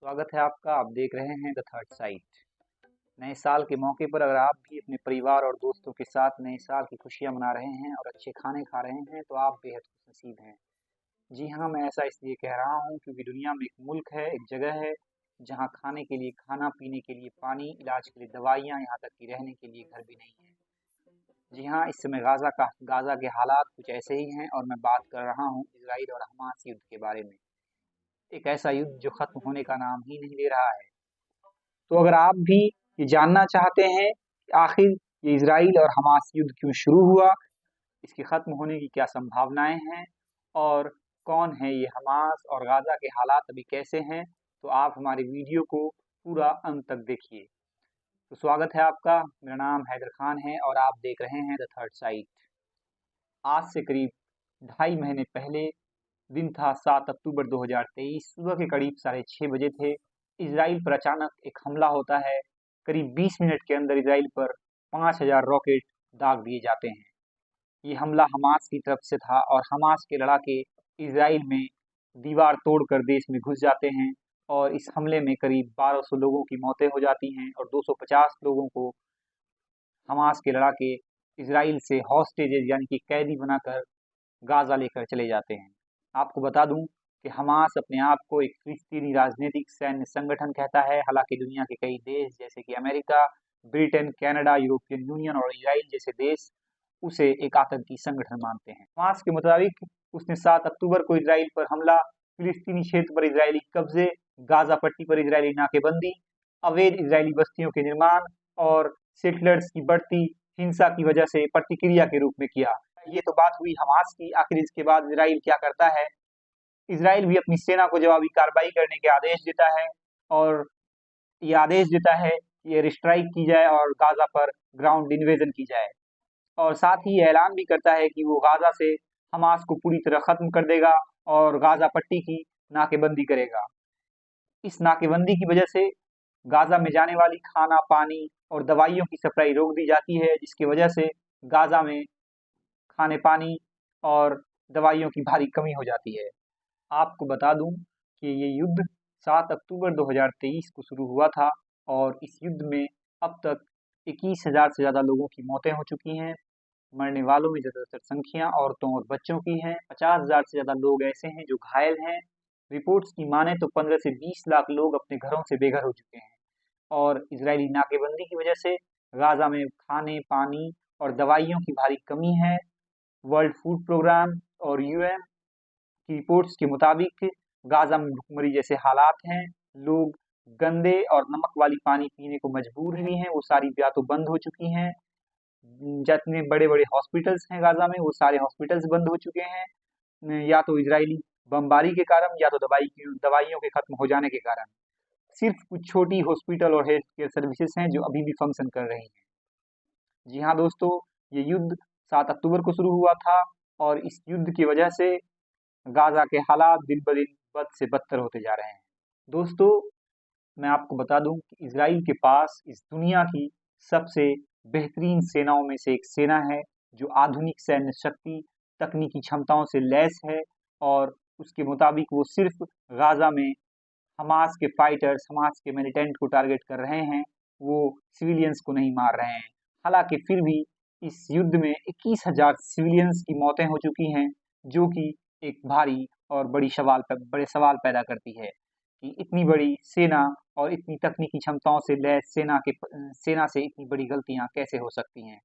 स्वागत है आपका। आप देख रहे हैं द थर्ड साइट। नए साल के मौके पर अगर आप भी अपने परिवार और दोस्तों के साथ नए साल की खुशियां मना रहे हैं और अच्छे खाने खा रहे हैं तो आप बेहद खुशनसीब हैं। जी हाँ, मैं ऐसा इसलिए कह रहा हूँ क्योंकि दुनिया में एक मुल्क है, एक जगह है जहाँ खाने के लिए खाना, पीने के लिए पानी, इलाज के लिए दवाइयाँ, यहाँ तक कि रहने के लिए घर भी नहीं है। जी हाँ, इस समय गाज़ा के हालात कुछ ऐसे ही हैं और मैं बात कर रहा हूँ इसराइल और हमास युद्ध के बारे में। एक ऐसा युद्ध जो खत्म होने का नाम ही नहीं ले रहा है। तो अगर आप भी ये जानना चाहते हैं कि आखिर ये इजराइल और हमास युद्ध क्यों शुरू हुआ, इसके खत्म होने की क्या संभावनाएं हैं और कौन है ये हमास और गाजा के हालात अभी कैसे हैं, तो आप हमारे वीडियो को पूरा अंत तक देखिए। तो स्वागत है आपका। मेरा नाम हैदर खान है और आप देख रहे हैं द थर्ड साइट। आज से करीब 2.5 महीने पहले दिन था 7 अक्टूबर 2023। सुबह के करीब 6:30 बजे थे। इजराइल पर अचानक एक हमला होता है। करीब 20 मिनट के अंदर इजराइल पर 5,000 रॉकेट दाग दिए जाते हैं। ये हमला हमास की तरफ से था और हमास के लड़ाके इजराइल में दीवार तोड़कर देश में घुस जाते हैं और इस हमले में करीब 1200 लोगों की मौतें हो जाती हैं और 250 लोगों को हमास के लड़ाके इजराइल से हॉस्टेजेज यानी कि कैदी बनाकर गाजा लेकर चले जाते हैं। आपको बता दूं कि हमास अपने आप को एक फिलिस्तीनी राजनीतिक सैन्य संगठन कहता है। हालांकि दुनिया के कई देश जैसे कि America, Britain, Canada, European union और इजराइल जैसे देश उसे एक आतंकी संगठन मानते हैं। हमास के मुताबिक उसने 7 अक्टूबर को इजराइल पर हमला, फिलिस्तीनी क्षेत्र पर इजरायली कब्जे, गाजा पट्टी पर इजरायली नाकेबंदी, अवैध इजरायली बस्तियों के निर्माण और सेटलर्स की बढ़ती हिंसा की वजह से प्रतिक्रिया के रूप में किया। ये तो बात हुई हमास की। आखिर इसके बाद इजराइल क्या करता है? इजराइल भी अपनी सेना को जवाबी कार्रवाई करने के आदेश देता है और ये आदेश देता है कि एयर स्ट्राइक की जाए और गाजा पर ग्राउंड इन्वेजन की जाए और साथ ही ऐलान भी करता है कि वो गाजा से हमास को पूरी तरह खत्म कर देगा और गाजा पट्टी की नाकेबंदी करेगा। इस नाकेबंदी की वजह से गाजा में जाने वाली खाना, पानी और दवाइयों की सप्लाई रोक दी जाती है, जिसकी वजह से गाजा में खाने, पानी और दवाइयों की भारी कमी हो जाती है। आपको बता दूं कि ये युद्ध 7 अक्टूबर 2023 को शुरू हुआ था और इस युद्ध में अब तक 21,000 से ज़्यादा लोगों की मौतें हो चुकी हैं। मरने वालों में ज़्यादातर संख्या औरतों और बच्चों की है। 50,000 से ज़्यादा लोग ऐसे हैं जो घायल हैं। रिपोर्ट्स की माने तो 15 से 20 लाख लोग अपने घरों से बेघर हो चुके हैं और इजरायली नाकेबंदी की वजह से गाजा में खाने, पानी और दवाइयों की भारी कमी है। वर्ल्ड फूड प्रोग्राम और यूएन की रिपोर्ट्स के मुताबिक गाजा में भुखमरी जैसे हालात हैं। लोग गंदे और नमक वाली पानी पीने को मजबूर भी हैं। वो सारी या तो बंद हो चुकी हैं। जितने बड़े-बड़े हॉस्पिटल्स हैं गाजा में वो सारे हॉस्पिटल्स बंद हो चुके हैं, या तो इजरायली बमबारी के कारण या तो दवाइयों के खत्म हो जाने के कारण। सिर्फ कुछ छोटी हॉस्पिटल और हेल्थ केयर सर्विसेज हैं जो अभी भी फंक्शन कर रही हैं। जी हाँ दोस्तों, ये युद्ध 7 अक्टूबर को शुरू हुआ था और इस युद्ध की वजह से गाजा के हालात दिन ब दिन बद से बदतर होते जा रहे हैं। दोस्तों, मैं आपको बता दूं कि इजराइल के पास इस दुनिया की सबसे बेहतरीन सेनाओं में से एक सेना है जो आधुनिक सैन्य शक्ति, तकनीकी क्षमताओं से लैस है और उसके मुताबिक वो सिर्फ गाजा में हमास के फाइटर्स, हमास के मिलिटेंट को टारगेट कर रहे हैं, वो सिविलियंस को नहीं मार रहे हैं। हालांकि फिर भी इस युद्ध में 21,000 सिविलियंस की मौतें हो चुकी हैं, जो कि एक भारी और बड़े सवाल पैदा करती है कि इतनी बड़ी सेना और इतनी तकनीकी क्षमताओं से लैस सेना से इतनी बड़ी गलतियां कैसे हो सकती हैं।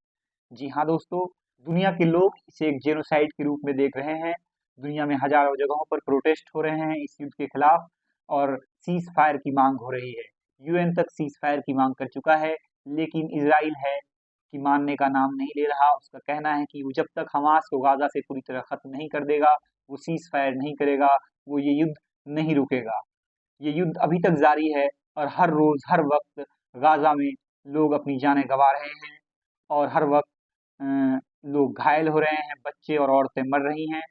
जी हाँ दोस्तों, दुनिया के लोग इसे एक जेनोसाइड के रूप में देख रहे हैं। दुनिया में हजारों जगहों पर प्रोटेस्ट हो रहे हैं इस युद्ध के खिलाफ और सीज फायर की मांग हो रही है। यूएन तक सीज फायर की मांग कर चुका है, लेकिन इजराइल है कि मानने का नाम नहीं ले रहा। उसका कहना है कि वो जब तक हमास को गाजा से पूरी तरह खत्म नहीं कर देगा, वो सीज फायर नहीं करेगा, वो ये युद्ध नहीं रुकेगा। ये युद्ध अभी तक जारी है और हर रोज हर वक्त गाजा में लोग अपनी जानें गंवा रहे हैं और हर वक्त लोग घायल हो रहे हैं, बच्चे और औरतें मर रही हैं।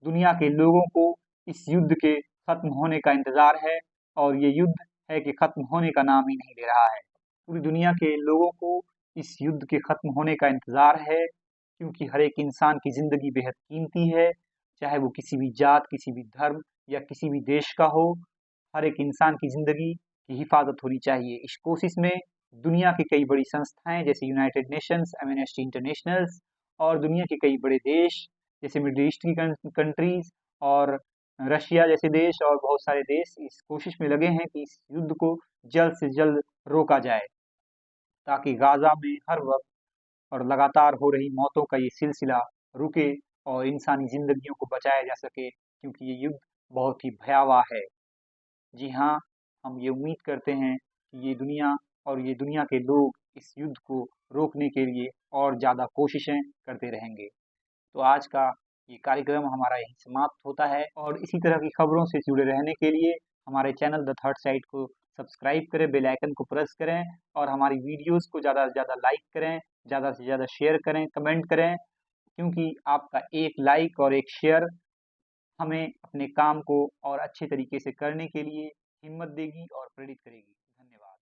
दुनिया के लोगों को इस युद्ध के खत्म होने का इंतजार है और ये युद्ध है कि खत्म होने का नाम ही नहीं ले रहा है। पूरी दुनिया के लोगों को इस युद्ध के खत्म होने का इंतजार है, क्योंकि हर एक इंसान की जिंदगी बेहद कीमती है, चाहे वो किसी भी जात, किसी भी धर्म या किसी भी देश का हो। हर एक इंसान की ज़िंदगी की हिफाजत होनी चाहिए। इस कोशिश में दुनिया की कई बड़ी संस्थाएं जैसे यूनाइटेड नेशंस, एमनेस्टी इंटरनेशनल्स और दुनिया के कई बड़े देश जैसे मिडिल ईस्ट की कंट्रीज और रशिया जैसे देश और बहुत सारे देश इस कोशिश में लगे हैं कि इस युद्ध को जल्द से जल्द रोका जाए, ताकि गाजा में हर वक्त और लगातार हो रही मौतों का ये सिलसिला रुके और इंसानी जिंदगियों को बचाया जा सके, क्योंकि ये युद्ध बहुत ही भयावह है। जी हाँ, हम ये उम्मीद करते हैं कि ये दुनिया के लोग इस युद्ध को रोकने के लिए और ज़्यादा कोशिशें करते रहेंगे। तो आज का ये कार्यक्रम हमारा यहीं समाप्त होता है और इसी तरह की खबरों से जुड़े रहने के लिए हमारे चैनल द थर्ड साइड को सब्सक्राइब करें, बेल आइकन को प्रेस करें और हमारी वीडियोस को ज़्यादा से ज़्यादा लाइक करें, ज़्यादा से ज़्यादा शेयर करें, कमेंट करें, क्योंकि आपका एक लाइक और एक शेयर हमें अपने काम को और अच्छे तरीके से करने के लिए हिम्मत देगी और प्रेरित करेगी। धन्यवाद।